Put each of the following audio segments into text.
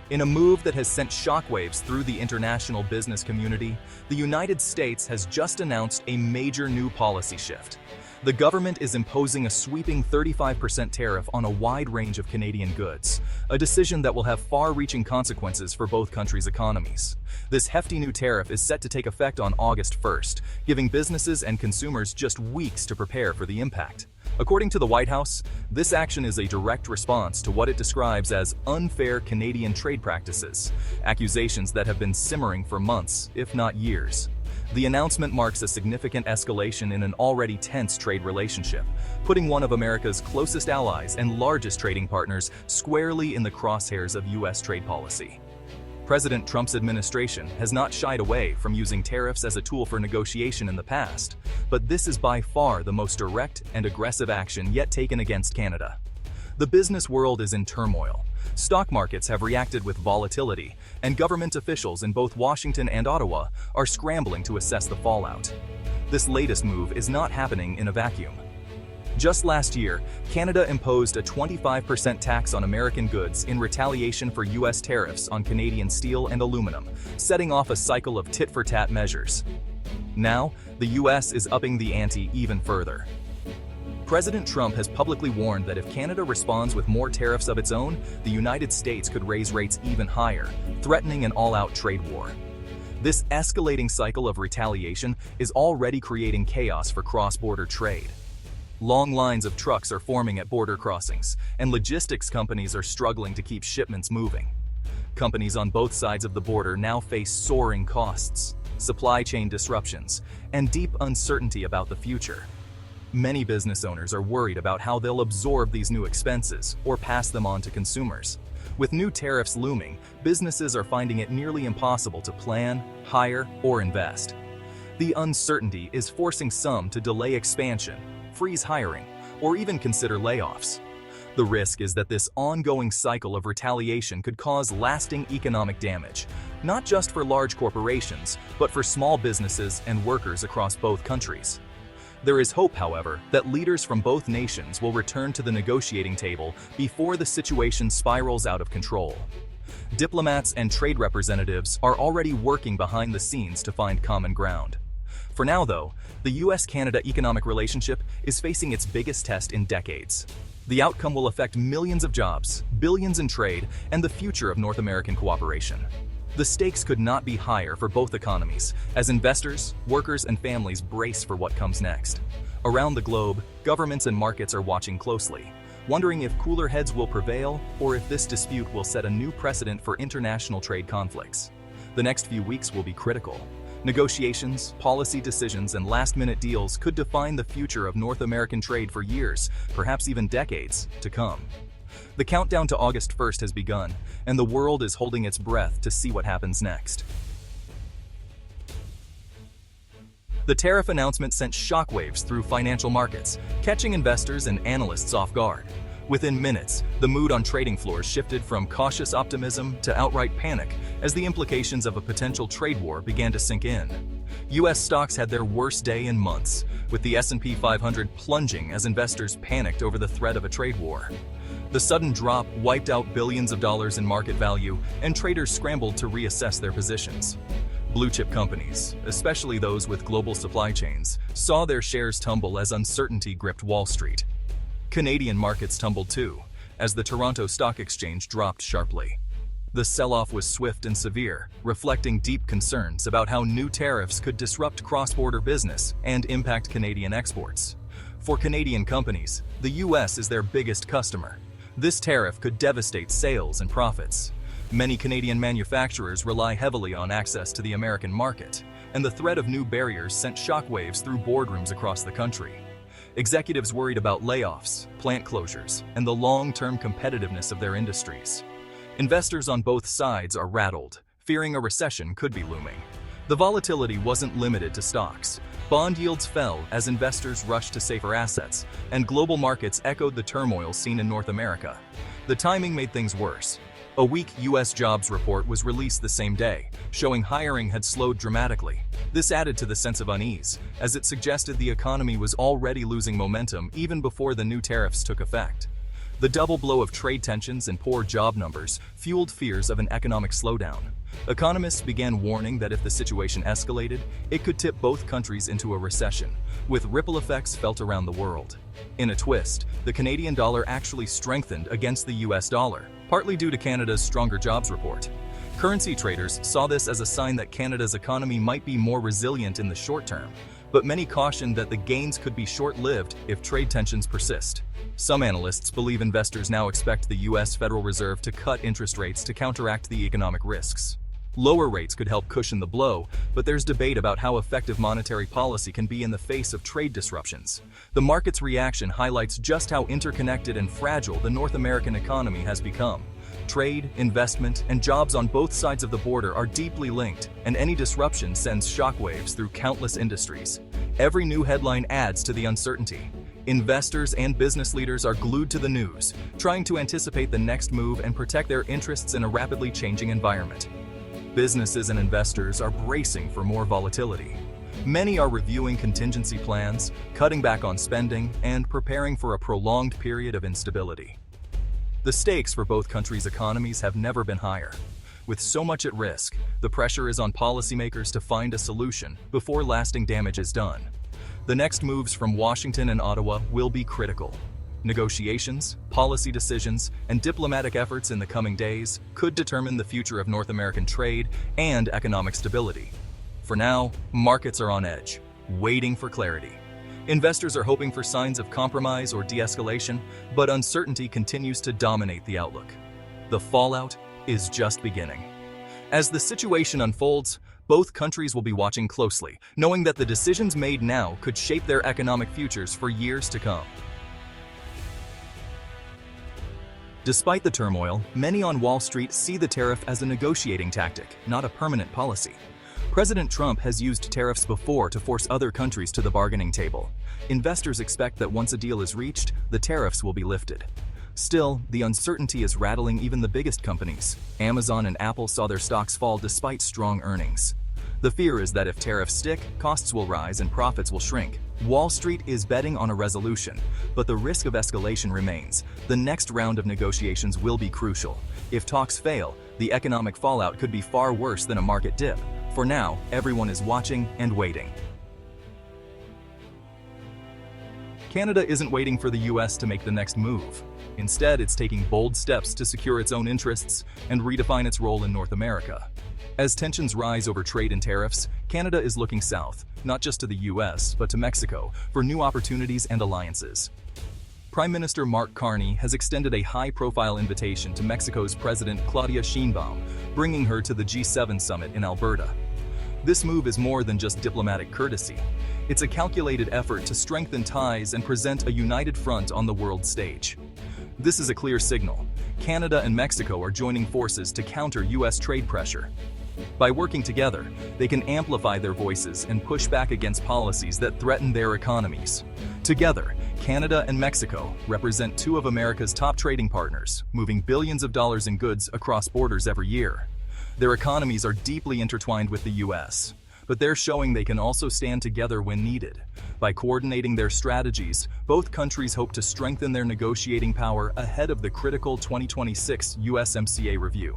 In a move that has sent shockwaves through the international business community, the United States has just announced a major new policy shift. The government is imposing a sweeping 35% tariff on a wide range of Canadian goods, a decision that will have far-reaching consequences for both countries' economies. This hefty new tariff is set to take effect on August 1st, giving businesses and consumers just weeks to prepare for the impact. According to the White House, this action is a direct response to what it describes as unfair Canadian trade practices, accusations that have been simmering for months, if not years. The announcement marks a significant escalation in an already tense trade relationship, putting one of America's closest allies and largest trading partners squarely in the crosshairs of U.S. trade policy. President Trump's administration has not shied away from using tariffs as a tool for negotiation in the past, but this is by far the most direct and aggressive action yet taken against Canada. The business world is in turmoil. Stock markets have reacted with volatility, and government officials in both Washington and Ottawa are scrambling to assess the fallout. This latest move is not happening in a vacuum. Just last year, Canada imposed a 25% tax on American goods in retaliation for U.S. tariffs on Canadian steel and aluminum, setting off a cycle of tit-for-tat measures. Now, the U.S. is upping the ante even further. President Trump has publicly warned that if Canada responds with more tariffs of its own, the United States could raise rates even higher, threatening an all-out trade war. This escalating cycle of retaliation is already creating chaos for cross-border trade. Long lines of trucks are forming at border crossings, and logistics companies are struggling to keep shipments moving. Companies on both sides of the border now face soaring costs, supply chain disruptions, and deep uncertainty about the future. Many business owners are worried about how they'll absorb these new expenses or pass them on to consumers. With new tariffs looming, businesses are finding it nearly impossible to plan, hire, or invest. The uncertainty is forcing some to delay expansion, freeze hiring, or even consider layoffs. The risk is that this ongoing cycle of retaliation could cause lasting economic damage, not just for large corporations, but for small businesses and workers across both countries. There is hope, however, that leaders from both nations will return to the negotiating table before the situation spirals out of control. Diplomats and trade representatives are already working behind the scenes to find common ground. For now, though, the U.S.-Canada economic relationship is facing its biggest test in decades. The outcome will affect millions of jobs, billions in trade, and the future of North American cooperation. The stakes could not be higher for both economies, as investors, workers, and families brace for what comes next. Around the globe, governments and markets are watching closely, wondering if cooler heads will prevail or if this dispute will set a new precedent for international trade conflicts. The next few weeks will be critical. Negotiations, policy decisions, and last-minute deals could define the future of North American trade for years, perhaps even decades, to come. The countdown to August 1st has begun, and the world is holding its breath to see what happens next. The tariff announcement sent shockwaves through financial markets, catching investors and analysts off guard. Within minutes, the mood on trading floors shifted from cautious optimism to outright panic as the implications of a potential trade war began to sink in. U.S. stocks had their worst day in months, with the S&P 500 plunging as investors panicked over the threat of a trade war. The sudden drop wiped out billions of dollars in market value, and traders scrambled to reassess their positions. Blue-chip companies, especially those with global supply chains, saw their shares tumble as uncertainty gripped Wall Street. Canadian markets tumbled too, as the Toronto Stock Exchange dropped sharply. The sell-off was swift and severe, reflecting deep concerns about how new tariffs could disrupt cross-border business and impact Canadian exports. For Canadian companies, the U.S. is their biggest customer. This tariff could devastate sales and profits. Many Canadian manufacturers rely heavily on access to the American market, and the threat of new barriers sent shockwaves through boardrooms across the country. Executives worried about layoffs, plant closures, and the long-term competitiveness of their industries. Investors on both sides are rattled, fearing a recession could be looming. The volatility wasn't limited to stocks. Bond yields fell as investors rushed to safer assets, and global markets echoed the turmoil seen in North America. The timing made things worse. A weak U.S. jobs report was released the same day, showing hiring had slowed dramatically. This added to the sense of unease, as it suggested the economy was already losing momentum even before the new tariffs took effect. The double blow of trade tensions and poor job numbers fueled fears of an economic slowdown. Economists began warning that if the situation escalated, it could tip both countries into a recession, with ripple effects felt around the world. In a twist, the Canadian dollar actually strengthened against the US dollar, partly due to Canada's stronger jobs report. Currency traders saw this as a sign that Canada's economy might be more resilient in the short term, but many cautioned that the gains could be short-lived if trade tensions persist. Some analysts believe investors now expect the US Federal Reserve to cut interest rates to counteract the economic risks. Lower rates could help cushion the blow, but there's debate about how effective monetary policy can be in the face of trade disruptions. The market's reaction highlights just how interconnected and fragile the North American economy has become. Trade, investment, and jobs on both sides of the border are deeply linked, and any disruption sends shockwaves through countless industries. Every new headline adds to the uncertainty. Investors and business leaders are glued to the news, trying to anticipate the next move and protect their interests in a rapidly changing environment. Businesses and investors are bracing for more volatility. Many are reviewing contingency plans, cutting back on spending, and preparing for a prolonged period of instability. The stakes for both countries' economies have never been higher. With so much at risk, the pressure is on policymakers to find a solution before lasting damage is done. The next moves from Washington and Ottawa will be critical. Negotiations, policy decisions, and diplomatic efforts in the coming days could determine the future of North American trade and economic stability. For now, markets are on edge, waiting for clarity. Investors are hoping for signs of compromise or de-escalation, but uncertainty continues to dominate the outlook. The fallout is just beginning. As the situation unfolds, both countries will be watching closely, knowing that the decisions made now could shape their economic futures for years to come. Despite the turmoil, many on Wall Street see the tariff as a negotiating tactic, not a permanent policy. President Trump has used tariffs before to force other countries to the bargaining table. Investors expect that once a deal is reached, the tariffs will be lifted. Still, the uncertainty is rattling even the biggest companies. Amazon and Apple saw their stocks fall despite strong earnings. The fear is that if tariffs stick, costs will rise and profits will shrink. Wall Street is betting on a resolution, but the risk of escalation remains. The next round of negotiations will be crucial. If talks fail, the economic fallout could be far worse than a market dip. For now, everyone is watching and waiting. Canada isn't waiting for the US to make the next move. Instead, it's taking bold steps to secure its own interests and redefine its role in North America. As tensions rise over trade and tariffs, Canada is looking south, not just to the US, but to Mexico, for new opportunities and alliances. Prime Minister Mark Carney has extended a high-profile invitation to Mexico's President Claudia Sheinbaum, bringing her to the G7 summit in Alberta. This move is more than just diplomatic courtesy. It's a calculated effort to strengthen ties and present a united front on the world stage. This is a clear signal. Canada and Mexico are joining forces to counter US trade pressure. By working together, they can amplify their voices and push back against policies that threaten their economies. Together, Canada and Mexico represent two of America's top trading partners, moving billions of dollars in goods across borders every year. Their economies are deeply intertwined with the US, but they're showing they can also stand together when needed. By coordinating their strategies, both countries hope to strengthen their negotiating power ahead of the critical 2026 USMCA review.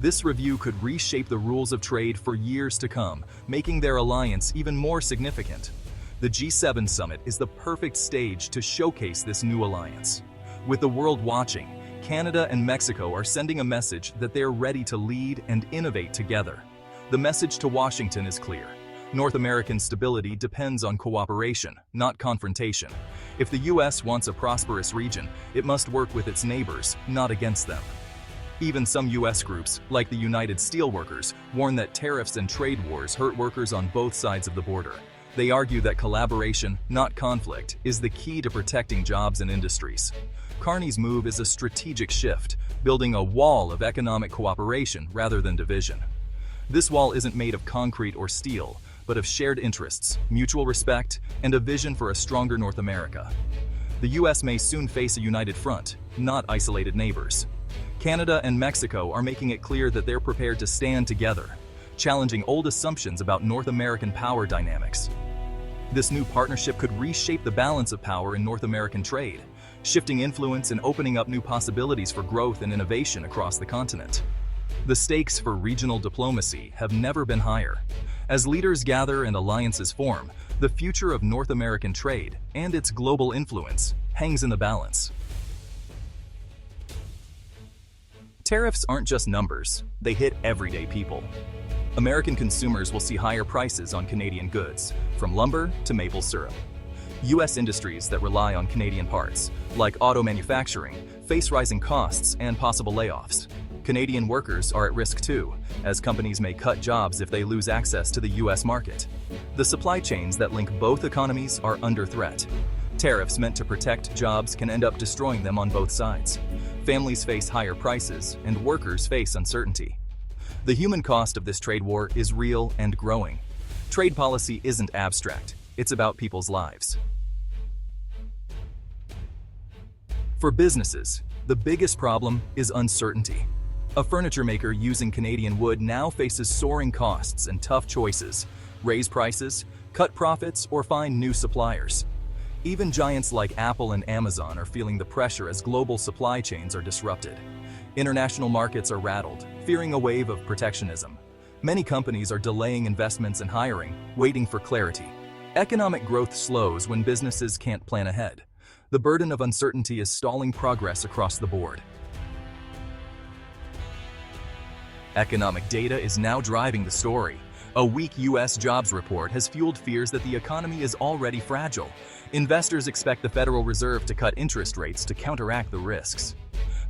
This review could reshape the rules of trade for years to come, making their alliance even more significant. The G7 summit is the perfect stage to showcase this new alliance. With the world watching, Canada and Mexico are sending a message that they're ready to lead and innovate together. The message to Washington is clear. North American stability depends on cooperation, not confrontation. If the US wants a prosperous region, it must work with its neighbors, not against them. Even some US groups, like the United Steelworkers, warn that tariffs and trade wars hurt workers on both sides of the border. They argue that collaboration, not conflict, is the key to protecting jobs and industries. Carney's move is a strategic shift, building a wall of economic cooperation rather than division. This wall isn't made of concrete or steel, but of shared interests, mutual respect, and a vision for a stronger North America. The US may soon face a united front, not isolated neighbors. Canada and Mexico are making it clear that they're prepared to stand together, challenging old assumptions about North American power dynamics. This new partnership could reshape the balance of power in North American trade. shifting influence and opening up new possibilities for growth and innovation across the continent. The stakes for regional diplomacy have never been higher. As leaders gather and alliances form, the future of North American trade and its global influence hangs in the balance. Tariffs aren't just numbers, they hit everyday people. American consumers will see higher prices on Canadian goods, from lumber to maple syrup. U.S. industries that rely on Canadian parts, like auto manufacturing, face rising costs and possible layoffs. Canadian workers are at risk too, as companies may cut jobs if they lose access to the U.S. market. The supply chains that link both economies are under threat. Tariffs meant to protect jobs can end up destroying them on both sides. Families face higher prices, and workers face uncertainty. The human cost of this trade war is real and growing. Trade policy isn't abstract, it's about people's lives. For businesses, the biggest problem is uncertainty. A furniture maker using Canadian wood now faces soaring costs and tough choices: raise prices, cut profits, or find new suppliers. Even giants like Apple and Amazon are feeling the pressure as global supply chains are disrupted. International markets are rattled, fearing a wave of protectionism. Many companies are delaying investments and hiring, waiting for clarity. Economic growth slows when businesses can't plan ahead. The burden of uncertainty is stalling progress across the board. Economic data is now driving the story. A weak U.S. jobs report has fueled fears that the economy is already fragile. Investors expect the Federal Reserve to cut interest rates to counteract the risks.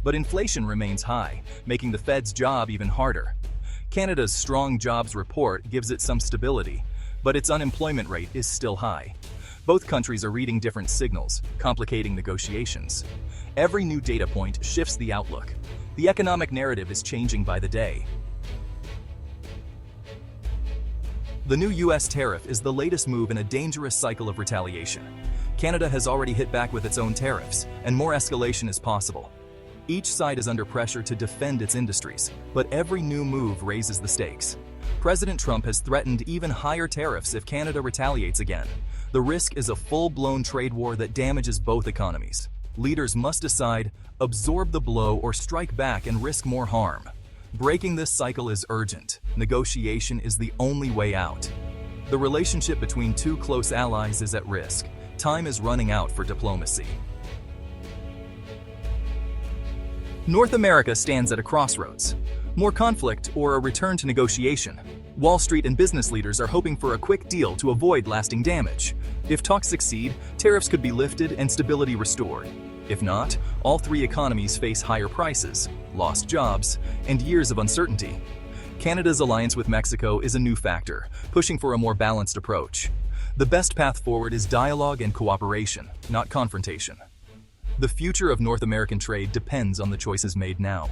But inflation remains high, making the Fed's job even harder. Canada's strong jobs report gives it some stability, but its unemployment rate is still high. Both countries are reading different signals, complicating negotiations. Every new data point shifts the outlook. The economic narrative is changing by the day. The new U.S. tariff is the latest move in a dangerous cycle of retaliation. Canada has already hit back with its own tariffs, and more escalation is possible. Each side is under pressure to defend its industries, but every new move raises the stakes. President Trump has threatened even higher tariffs if Canada retaliates again. The risk is a full-blown trade war that damages both economies. Leaders must decide, absorb the blow or strike back and risk more harm. Breaking this cycle is urgent. Negotiation is the only way out. The relationship between two close allies is at risk. Time is running out for diplomacy. North America stands at a crossroads. More conflict or a return to negotiation. Wall Street and business leaders are hoping for a quick deal to avoid lasting damage. If talks succeed, tariffs could be lifted and stability restored. If not, all three economies face higher prices, lost jobs, and years of uncertainty. Canada's alliance with Mexico is a new factor, pushing for a more balanced approach. The best path forward is dialogue and cooperation, not confrontation. The future of North American trade depends on the choices made now.